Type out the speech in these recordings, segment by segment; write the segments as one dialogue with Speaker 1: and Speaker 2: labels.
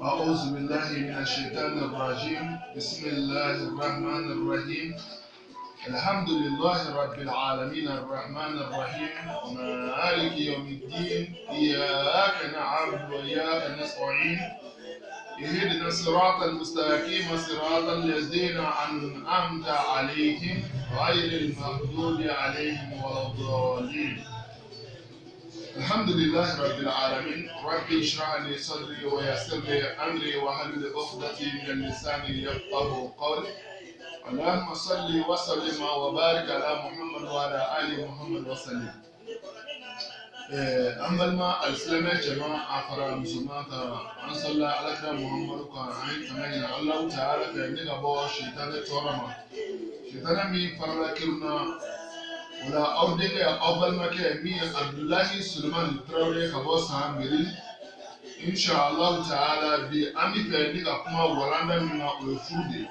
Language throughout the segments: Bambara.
Speaker 1: أعوذ بالله من الشيطان الرجيم بسم الله الرحمن الرحيم الحمد لله رب العالمين الرحمن الرحيم مالك يوم الدين إياك نعبد وإياك نستعين اهدنا الصراط المستقيم صراط الذين أنعمت عليهم غير المغضوب عليهم ولا الضالين. الحمد لله رب العالمين رب اشرح لي صدري ويسر لي امري واحلل عقدة من لساني يفقهوا قولي. اللهم صل وسلم وبارك على محمد وعلى ال محمد وسلم. أما ما السلام جماعة أفراد مسلمات أن صلى على محمد وعلى تمين الله تعالى كأنك بوا شيطان تورما شيطان مي فرلكنا ولا أودي أول ما كأمي عبد الله سليمان تراوي كبوس عامرين إن شاء الله تعالى بأمي كأنك كما ولنا منا وفودي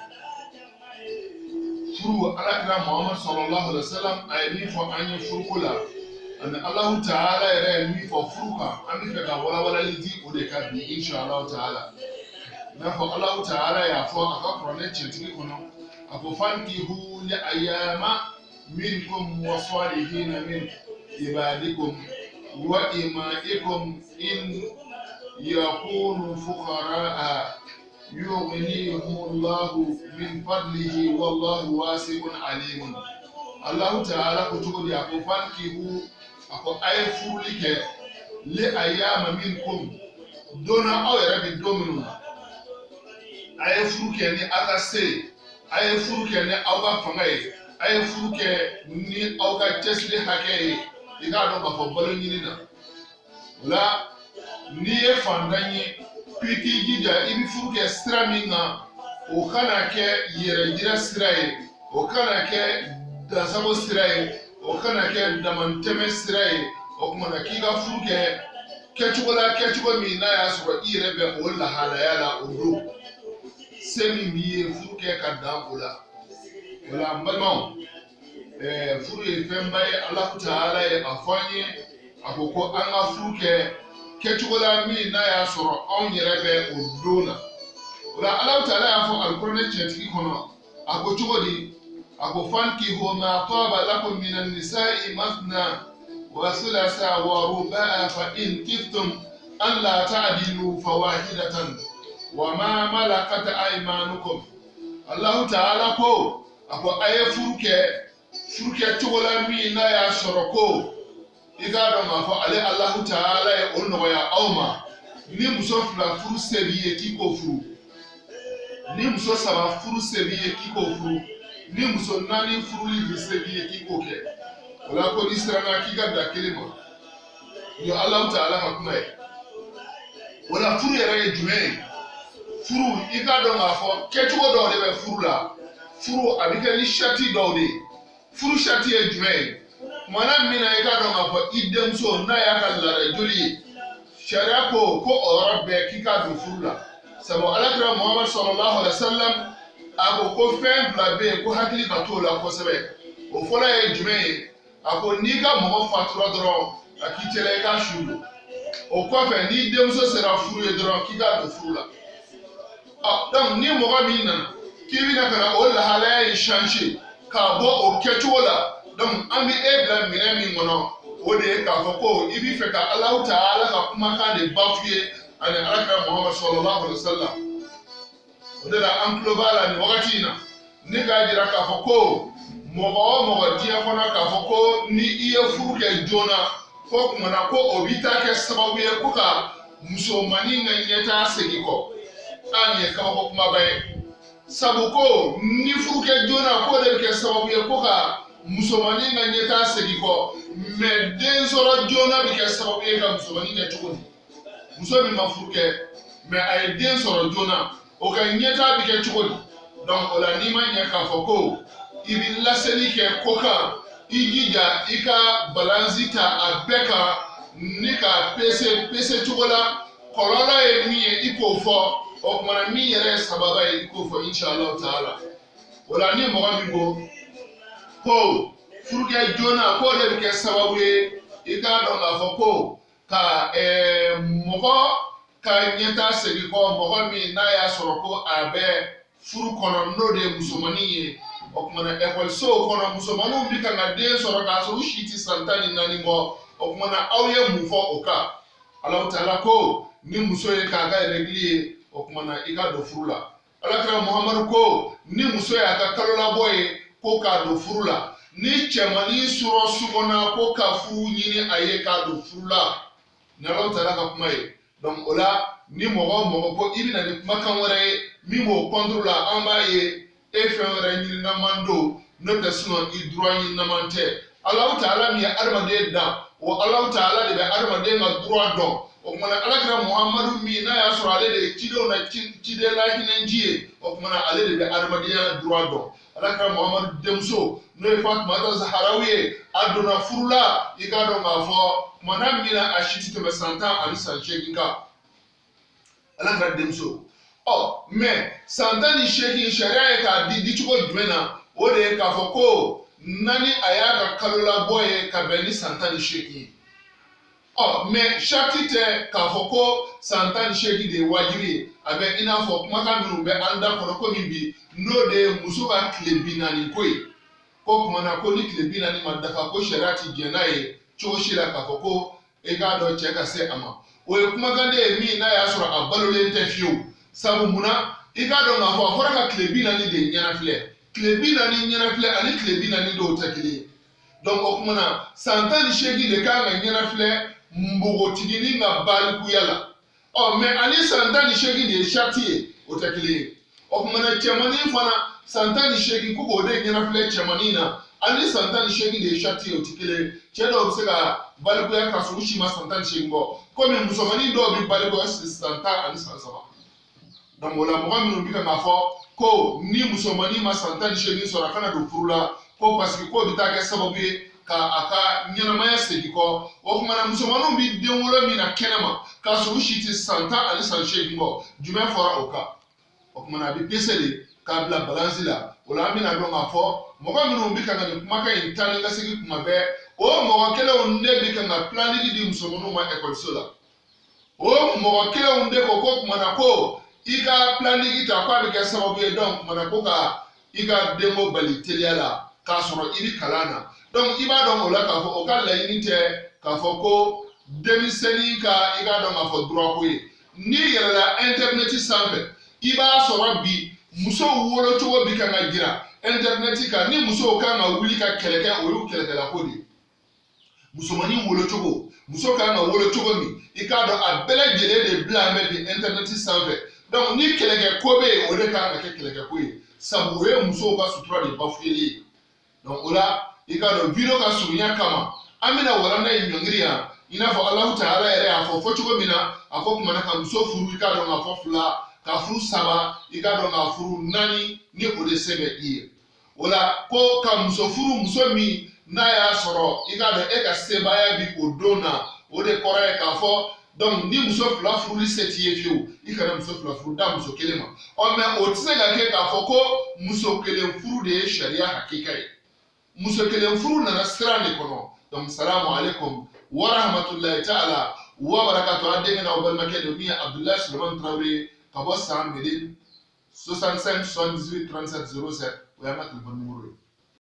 Speaker 1: فرو على كلام محمد صلى الله عليه وسلم أيني فأني فرقلا أن الله تعالى يرى ففرقا أمي فكا ولا لدي ودك بي إن شاء الله تعالى نفع الله تعالى يعفو أكبر نتشتري كنا أكفانكي هو لأيام منكم وصالحين من عبادكم وإمائكم إن يكونوا فقراء يغنيهم الله من فضله والله واسع عليم. الله تعالى كتب لي أكفان كيبو أكو أي فولك لأيام منكم دون أو يربي دومنون أي فولك يعني أكاسي أي فولك يعني أوغا فنغي أي فروك ني أوكا تسلي حكي إذا دم أفضل نينا ولا ني فانداني بيتي جدا إبي فروك استرامينا وكانا كي يرجع استراي وكانا كي داسمو استراي وكانا كي دمانتم استراي وكمانا كيغا فروك كتشولا مينا يسوع إيربي ولا حالايا أودو سمي مي فروك كدام ولا wala mbalmao furu ye fɛn ba ye Allahu Ta'ala ye a fɔ an ye a ko ko an ka furu kɛcogo la min n'a y'a sɔrɔ anw yɛrɛ bɛ o don na o la Allahu Ta'ala y'a fɔ alikuranɛ cɛntigi kɔnɔ a ko cogo di a ko fankihu ma taba lakum minan nisa'i mathna wa thulatha wa ruba'a fa in khiftum an la ta'dilu fawahidatan wa ma malakat aymanukum. Allahu Ta'ala ko ako aye furuke togola mi na ya soroko igado ma fo ale Allah Ta'ala e onno ya awma ni muso fula furu sebiye kiko furu ni muso saba furu sebiye kiko furu ni muso nani furu li sebiye kiko ke wala ko israna kiga da kelima yo Allah Ta'ala hakuma e wala furu yare jume furu igado ma fo ketugo do de be furu la furu abike ni shati dawde furu shati e jume mana mina e ka do ma fo idem so na ya kallara joli sharia ko rabbe kika du furu la sabo alakra Muhammad sallallahu alaihi wasallam ako ko fen blabe ko hakili ka to la ko sebe o fola e jume ako ni ka mo fatura dro akitele ka shulu o ko fe ni dem so sera furu e dro kika du furu la donc ni mo ga mina kibi na kana o lahalaya change ka bo o kechola donc ambi ebla mina mi ngono o de ka ko ibi fe ka Allah Ta'ala ka kuma ka de bafie ani alaka Muhammad sallallahu alaihi wasallam o de la amplovala ni wakati na ni ka jira ka ko mo dia kona ka ko ni iye furuke jona ko kuma na ko obita ke sababu ye ko ka musomani na nyeta segiko ani ka ko kuma bae sabuko ni furuke jona ko de ke sababu ye ko ka musomani na nyeta segiko me den soro jona bi ke sababu ye ka musomani ke chukuni musomi ma furuke me ay den soro jona o ka nyeta bi ke chukuni donc ola ni ma nya ka foko ibi laseli ke koka igija ika balanzita abeka nika pese chukola kolola e mi e iko fo o kuma mi yere sababa e iko fo inshallah taala wala ni mo mi go ko furuke jona ko de ke sababu e ika do ma fo ko ka mo ka nyeta segi ko mo mi na ya soro ko abe furu kono no de musomani ye okumana ekol so kono musomanu bi ka na de soro ka so shiti santani nani mo okumana awye mufo oka Allah taala ko ni muso ye ka ga regli okumana iga do furula alakra Muhammad ko ni muso ya ka kalola boye ko ka do furula ni chemani suro sugona ko ka furu nyini aye ka do furula na Allah taala ka kuma ye donc ola ni mogo ko ibina ni makan wore mi mo kontrola amba ye e fenre ni na mando no tesno i droit ni na mante Allah taala mi armade da o Allah taala de be armade na droit do o mana alakra Muhammadu mi na ya so ale de kido na kide la hinenjie o mana ale de be armade na droit do alakra Muhammadu demso no e Fatima ta Zahrawiye aduna furula igado ngafo mana mina ashiti to santa ani sanje ginga alakra demso oh mais santa ni sheki sharia ka di chuko jumena o de ka foko nani ayaka kalula boye ka beni santa ni sheki oh mais shakite ka foko santa ni sheki de wajibi abe ina fo maka minu be anda kono ko mimbi no de musuka klebina ni koi ko kuma na ko ni klebina ni madaka ko sharati jenaye choshira ka foko e ga do cheka se ama o kuma gande mi na ya sura abalole interview sabu muna i ka dɔn k'a fɔ a fɔra ka tile 40 de ɲɛnafilɛ tile 40 ɲɛnafilɛ ani tile 40 dɔw tɛ kelen ye donc o kuma na san 18 de kan ka ɲɛnafilɛ npogotigi ni ka balikuya la ɔ mais ani san 18 de ye sariti ye o tɛ kelen ye o kuma na cɛmanin fana san 18 ko k'o de ɲɛnafilɛ cɛmanin na ani san 18 de ye sariti ye o tɛ kelen ye cɛ dɔw bɛ se ka balikuya k'a sɔrɔ u si ma san 18 bɔ komi musomanin dɔw bɛ balikuya san 10 ani san 3. donc wala mɔgɔ minnu bi ka k'a fɔ ko ni musomani ma san 18 sɔrɔ a kana don furu la ko parce que ko bɛ taa kɛ sababu ye ka a ka ɲɛnamaya segin kɔ o kuma na musomaninw bi den wolo min na kɛnɛma k'a sɔrɔ u si tɛ san 10 ani san 8 bɔ jumɛn fɔra o kan o kuma na a bɛ pese de k'a bila balansi la o la an bɛna dɔn k'a fɔ mɔgɔ minnu bi ka nin kumakan in taa ni ka segin kuma bɛɛ o mɔgɔ kelenw de bi ka na planning di musomaninw ma ekɔliso la o mɔgɔ kelenw de ko ko kuma na ko i ka planning ta ko a bɛ kɛ sababu ye donc mana ko ka i ka denko bali teliya la k'a sɔrɔ i bɛ kalan na donc i b'a dɔn o la k'a fɔ o ka laɲini tɛ k'a fɔ ko denmisɛnnin ka i k'a dɔn k'a fɔ droit ko ye n'i yɛlɛla internet sanfɛ i b'a sɔrɔ bi musow wolocogo bi kan ka jira internet kan ni musow kan ka wuli ka kɛlɛ kɛ o y'u kɛlɛkɛlako de ye musomanin wolocogo muso kan ka wolocogo min i k'a dɔn a bɛɛ lajɛlen de bila bɛ bi internet sanfɛ. donc ni kɛlɛkɛ ko bɛ yen o de kan ka kɛ kɛlɛkɛ ko ye sabu o ye musow ka sutura de bafuyeli ye donc o la i ka dɔn video ka surunya kama an bɛna walanda in ɲɔngiri yan i n'a fɔ Alahu Taala yɛrɛ y'a fɔ cogo min na a ko tuma na ka muso furu i ka dɔn k'a fɔ 2 ka furu 3 i ka dɔn k'a furu 4 ni o de se bɛ i ye o la ko ka muso furu muso min n'a y'a sɔrɔ i ka dɔn e ka sebaaya bi o don na o de kɔrɔ ye k'a fɔ donc ni muso 2 furuli se t'i ye fiyewu i kana muso 2 furu da muso 1 ma ɔ mais o tɛ se ka kɛ k'a fɔ ko muso 1 furu de ye sariya hakika ye muso 1 furu nana sira de kɔnɔ donc salamu alaikum wa rahmatulahi ta'ala wa barakatu an denkɛ n'aw balimakɛ de min ye Abdulahi Sulemani Tarawele ka bɔ san Medine 65 78 37 07 o y'an ka téléphone numéro ye.